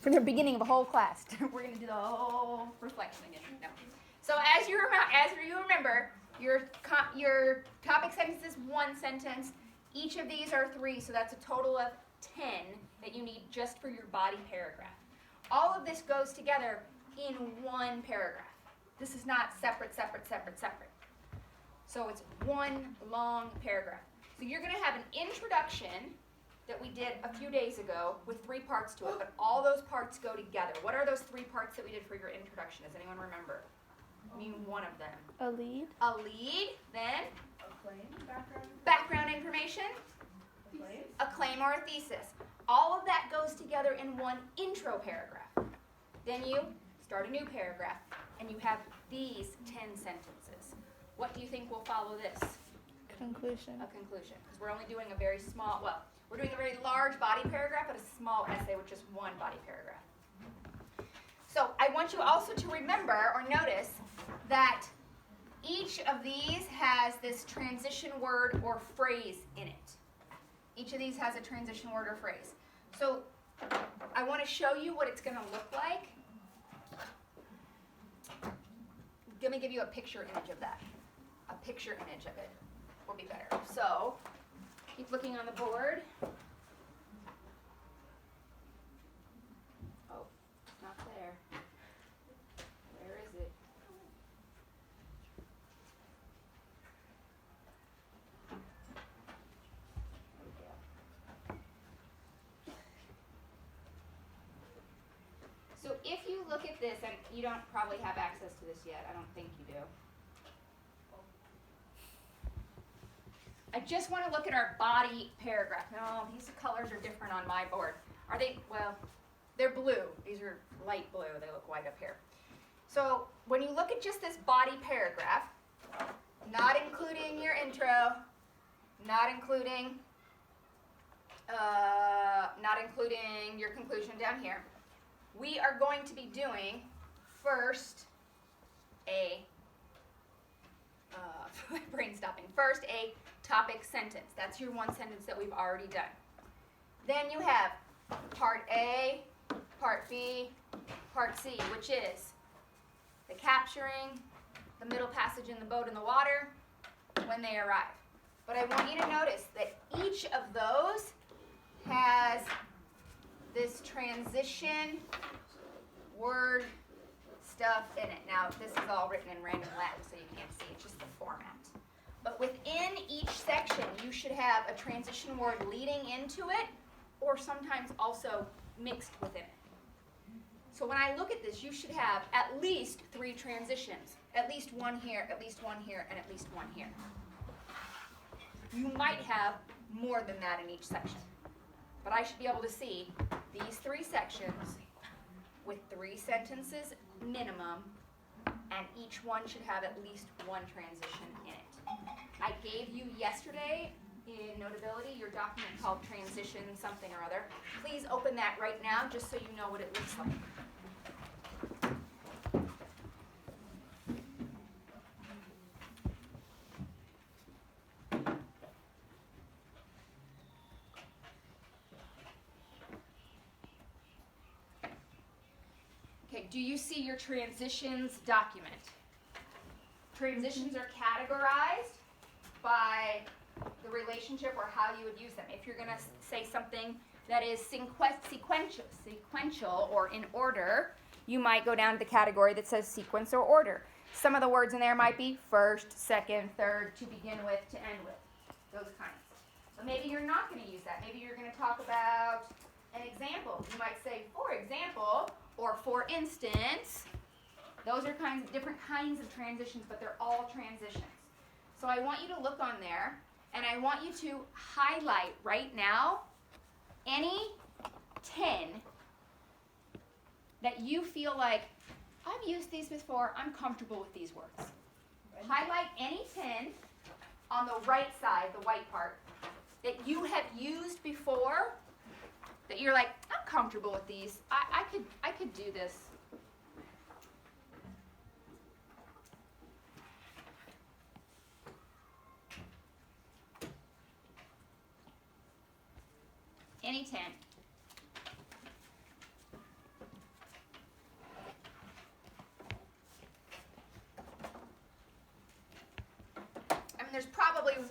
from the beginning of a whole class. We're going to do the whole reflection again. No. So as you remember, your topic sentence is one sentence. Each of these are 3, so that's a total of 10 that you need just for your body paragraph. All of this goes together in one paragraph. This is not separate, separate, separate, separate. So it's one long paragraph. So you're going to have an introduction that we did a few days ago with 3 parts to it, but all those parts go together. What are those 3 parts that we did for your introduction? Does anyone remember? Name one of them. A lead. A lead, then? A claim, Background information? A claim or a thesis. All of that goes together in one intro paragraph. Then you start a new paragraph, and you have these 10 sentences. What do you think will follow this? Conclusion. A conclusion, because we're only doing a very small, well, we're doing a very large body paragraph, but a small essay with just one body paragraph. So I want you also to remember or notice that each of these has this transition word or phrase in it. Each of these has a transition word or phrase. So I want to show you what it's going to look like. Let me give you a picture image of that. A picture image of it will be better. So keep looking on the board. Oh, not there. Where is it? There we go. So if you look at this, and you don't probably have access to this yet, I don't think you do. I just want to look at our body paragraph. No, these colors are different on my board. Are they? Well, they're blue. These are light blue. They look white up here. So when you look at just this body paragraph, not including your intro, not including your conclusion down here, we are going to be doing first brain stopping. First a topic sentence. That's your one sentence that we've already done. Then you have part A, part B, part C, which is the capturing, the middle passage in the boat in the water, when they arrive. But I want you to notice that each of those has this transition word stuff in it. Now, this is all written in random Latin, so you can't see. It's just the format. But within each section, you should have a transition word leading into it, or sometimes also mixed within it. So when I look at this, you should have at least 3 transitions. At least one here, at least one here, and at least one here. You might have more than that in each section. But I should be able to see these 3 sections with 3 sentences minimum, and each one should have at least one transition in it. I gave you yesterday in Notability your document called Transition something or other. Please open that right now just so you know what it looks like. Okay, do you see your transitions document? Transitions are categorized by the relationship or how you would use them. If you're going to say something that is sequential or in order, you might go down to the category that says sequence or order. Some of the words in there might be first, second, third, to begin with, to end with, those kinds. But maybe you're not going to use that. Maybe you're going to talk about an example. You might say, for example, or for instance. Those are different kinds of transitions, but they're all transitions. So I want you to look on there, and I want you to highlight right now any 10 that you feel like, I've used these before, I'm comfortable with these words. Highlight any 10 on the right side, the white part, that you have used before, that you're like, I'm comfortable with these. I could do this. Any 10.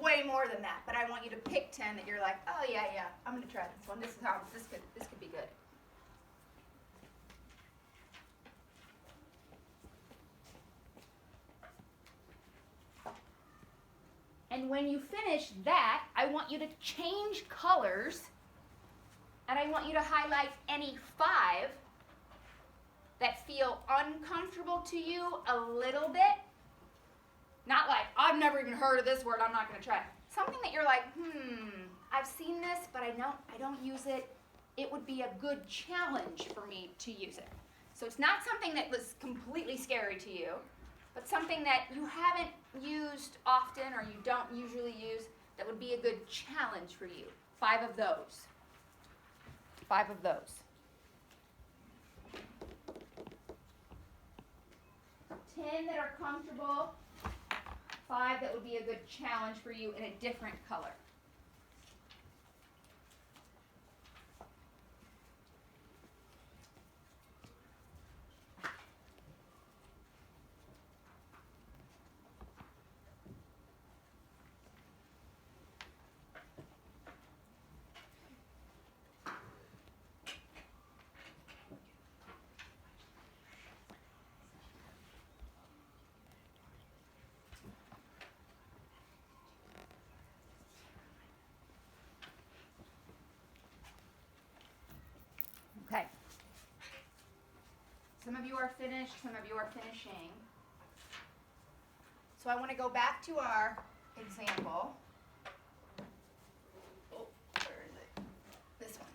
way more than that, but I want you to pick 10 that you're like, oh yeah, I'm going to try this one. This is how this could be good. And when you finish that, I want you to change colors, and I want you to highlight any 5 that feel uncomfortable to you a little bit. Not like, I've never even heard of this word, I'm not going to try it. Something that you're like, I've seen this, but I don't use it. It would be a good challenge for me to use it. So it's not something that was completely scary to you, but something that you haven't used often or you don't usually use that would be a good challenge for you. 5 of those. 5 of those. 10 that are comfortable. 5 that would be a good challenge for you in a different color. Okay. Some of you are finished, some of you are finishing. So I want to go back to our example. Oh, where is it? This one.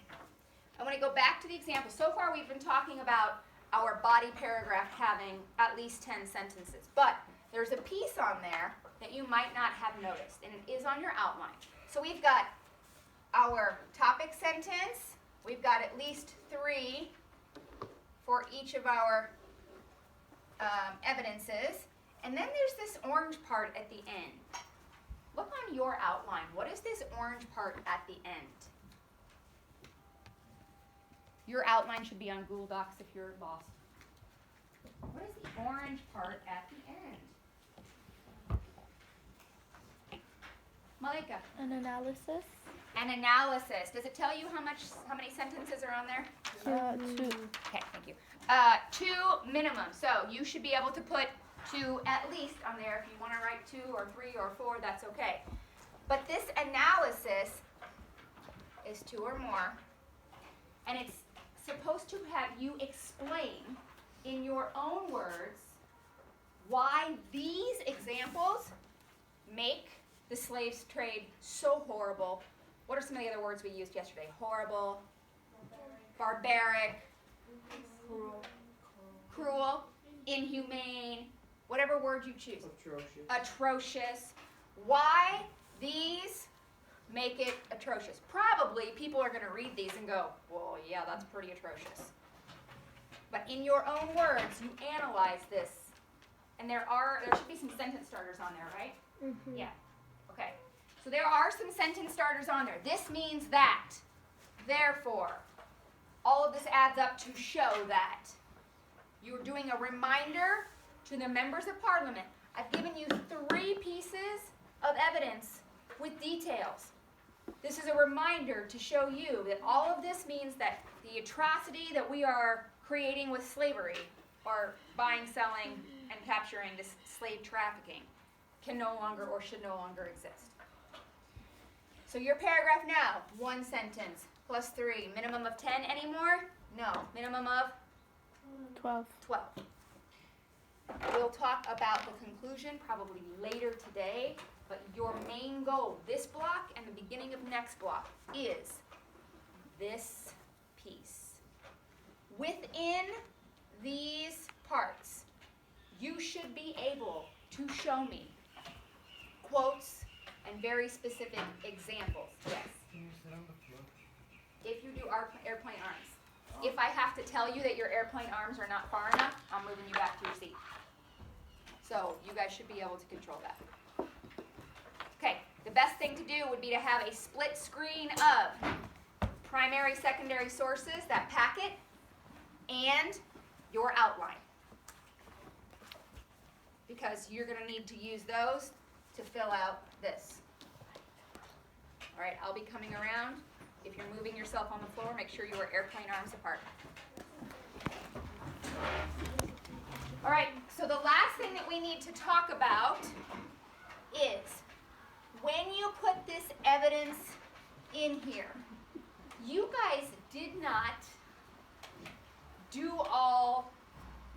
I want to go back to the example. So far we've been talking about our body paragraph having at least 10 sentences. But there's a piece on there that you might not have noticed, and it is on your outline. So we've got our topic sentence. We've got at least 3 for each of our evidences. And then there's this orange part at the end. Look on your outline. What is this orange part at the end? Your outline should be on Google Docs if you're lost. What is the orange part at the end? Malika? An analysis. An analysis. Does it tell you how many sentences are on there? 2. Okay, thank you. 2 minimum. So you should be able to put 2 at least on there. If you want to write 2 or 3 or 4, that's okay. But this analysis is 2 or more, and it's supposed to have you explain in your own words why these examples make the slave trade so horrible. What are some of the other words we used yesterday? Horrible, barbaric, cruel, inhumane, whatever word you choose. Atrocious. Why these make it atrocious? Probably people are going to read these and go, well, yeah, that's pretty atrocious. But in your own words, you analyze this. And there should be some sentence starters on there, right? Mm-hmm. Yeah. Okay. So there are some sentence starters on there. This means that. Therefore. All of this adds up to show that. You're doing a reminder to the members of Parliament. I've given you 3 pieces of evidence with details. This is a reminder to show you that all of this means that the atrocity that we are creating with slavery, or buying, selling, and capturing this slave trafficking, can no longer or should no longer exist. So your paragraph now, 1 sentence plus 3. Minimum of 10 anymore? No. Minimum of 12. 12. We'll talk about the conclusion probably later today, but your main goal, this block and the beginning of next block, is this piece. Within these parts, you should be able to show me quotes and very specific examples. Yes? Can you sit on the floor? If you do airplane arms. If I have to tell you that your airplane arms are not far enough, I'm moving you back to your seat. So you guys should be able to control that. Okay, the best thing to do would be to have a split screen of primary, secondary sources, that packet, and your outline. Because you're going to need to use those to fill out this. All right, I'll be coming around. If you're moving yourself on the floor, make sure you are airplane arms apart. All right, so the last thing that we need to talk about is when you put this evidence in here, you guys did not do all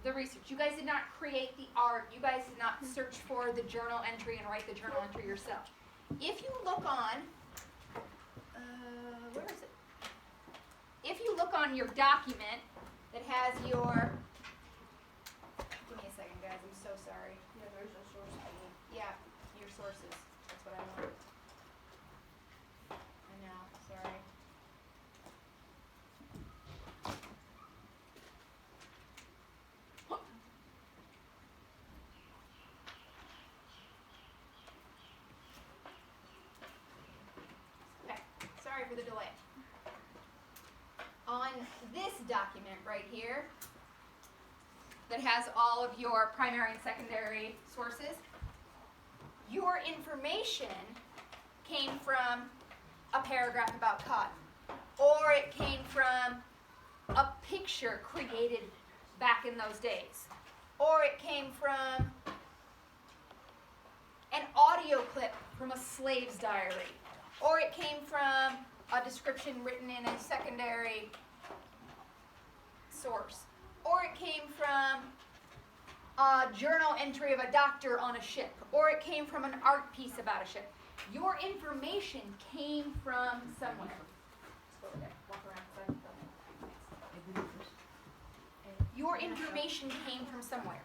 the research. You guys did not create the art. You guys did not search for the journal entry and write the journal entry yourself. If you look on, where is it? If you look on your document that has your, give me a second guys, I'm so sorry. Yeah, there's a source page. Yeah, your sources, that's what I want. I know, sorry. Okay, sorry for the delay. On this document right here, that has all of your primary and secondary sources, your information came from a paragraph about cotton, or it came from a picture created back in those days, or it came from an audio clip from a slave's diary, or it came from a description written in a secondary source, or it came from a journal entry of a doctor on a ship, or it came from an art piece about a ship. Your information came from somewhere. Let's go over there. Walk around. Your information came from somewhere.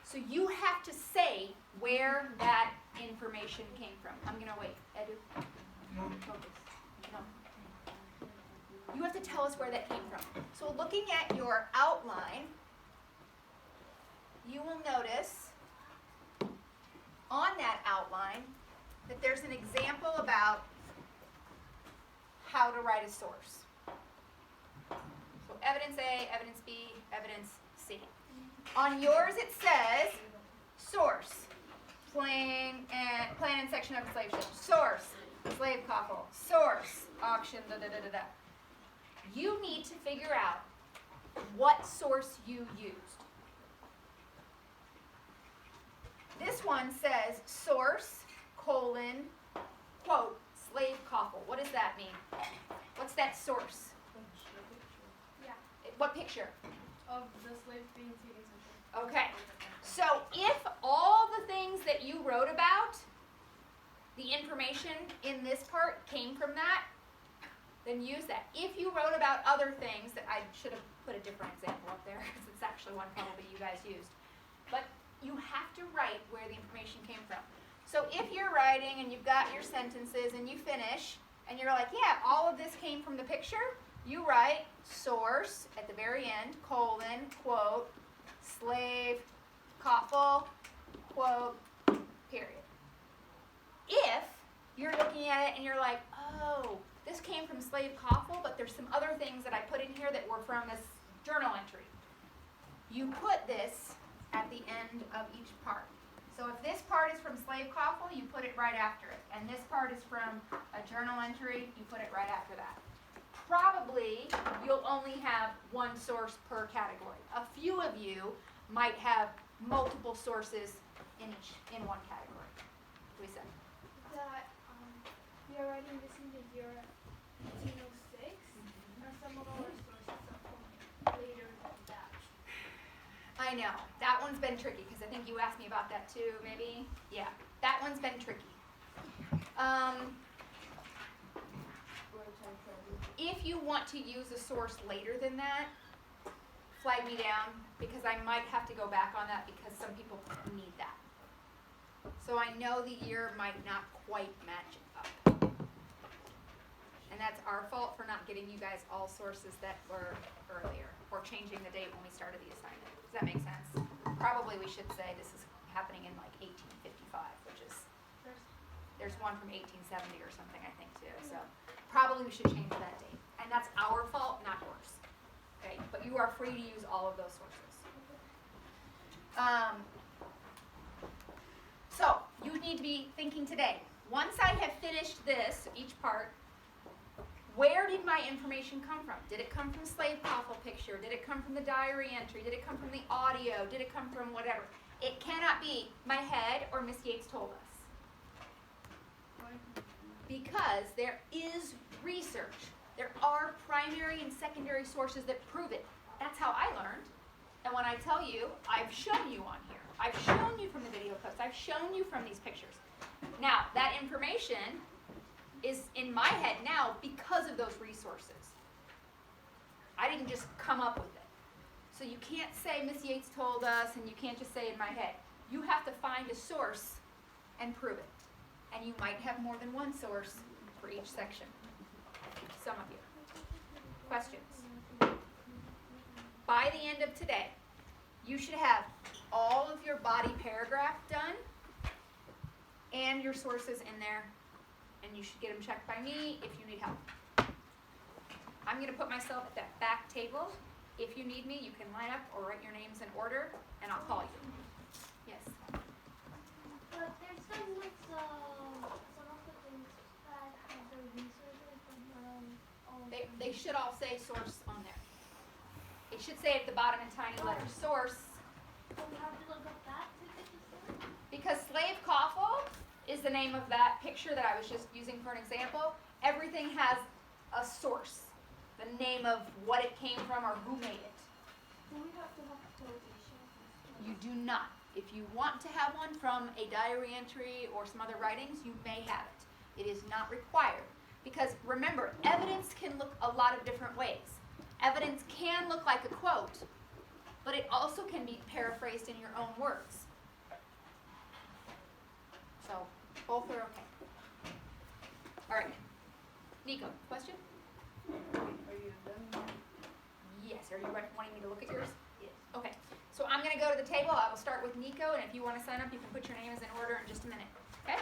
So you have to say where that information came from. I'm going to wait. Edu? Focus. No. You have to tell us where that came from. So looking at your outline, you will notice on that outline that there's an example about how to write a source. So evidence A, evidence B, evidence C. On yours it says source, plan and section of the slave ship. Source, slave coffle. Source, auction, da da da da da. You need to figure out what source you used. This one says source, colon, quote, slave coffle. What does that mean? What's that source? Yeah. What picture? Of the slave being taken essentially. Okay. So if all the things that you wrote about, the information in this part came from that, then use that. If you wrote about other things, that I should have put a different example up there because it's actually one probably you guys used. But you have to write where the information came from. So if you're writing and you've got your sentences and you finish and you're like, yeah, all of this came from the picture, you write source at the very end, colon, quote, slave, coffle, quote, period. If you're looking at it and you're like, oh, this came from slave coffle, but there's some other things that I put in here that were from this journal entry. You put this at the end of each part. So if this part is from slave coffle, you put it right after it. And this part is from a journal entry, you put it right after that. Probably you'll only have one source per category. A few of you might have multiple sources in one category. Lisa. That we are writing this in the year 1806, and some of our sources are from later than that. I know. That one's been tricky because I think you asked me about that too, maybe? Yeah. That one's been tricky. If you want to use a source later than that, flag me down because I might have to go back on that because some people need that. So I know the year might not quite match up. And that's our fault for not getting you guys all sources that were earlier or changing the date when we started the assignment. Does that make sense? Probably we should say this is happening in like 1855, which is, there's one from 1870 or something I think too. So probably we should change that date. And that's our fault, not yours. Okay, but you are free to use all of those sources. So you need to be thinking today, Once I have finished this, each part, where did my information come from? Did it come from slave coffle picture? Did it come from the diary entry? Did it come from the audio? Did it come from whatever? It cannot be my head or Miss Yates told us. Because there is research. There are primary and secondary sources that prove it. That's how I learned. And when I tell you, I've shown you on here. I've shown you from the video clips. I've shown you from these pictures. Now, that information is in my head now because of those resources. I didn't just come up with it. So you can't say Miss Yates told us, and you can't just say in my head. You have to find a source and prove it. And you might have more than one source for each section. Some of you. Questions? By the end of today, you should have all of your body paragraph done and your sources in there, and you should get them checked by me if you need help. I'm going to put myself at that back table. If you need me, you can line up or write your names in order, and I'll call you. Yes? But there's some like some of the things that have the resources from all They should all say source on there. It should say at the bottom in tiny letters, source. So we have to look up that to get the source? Because slave coffle is the name of that picture that I was just using for an example. Everything has a source, the name of what it came from or who made it. Do we have to have quotations? You do not. If you want to have one from a diary entry or some other writings, you may have it. It is not required. Because remember, evidence can look a lot of different ways. Evidence can look like a quote, but it also can be paraphrased in your own words. So, both are okay. All right. Nico, question? Are you done? Yes. Are you wanting me to look at yours? Yes. Okay. So I'm going to go to the table. I will start with Nico, and if you want to sign up, you can put your names in order in just a minute. Okay?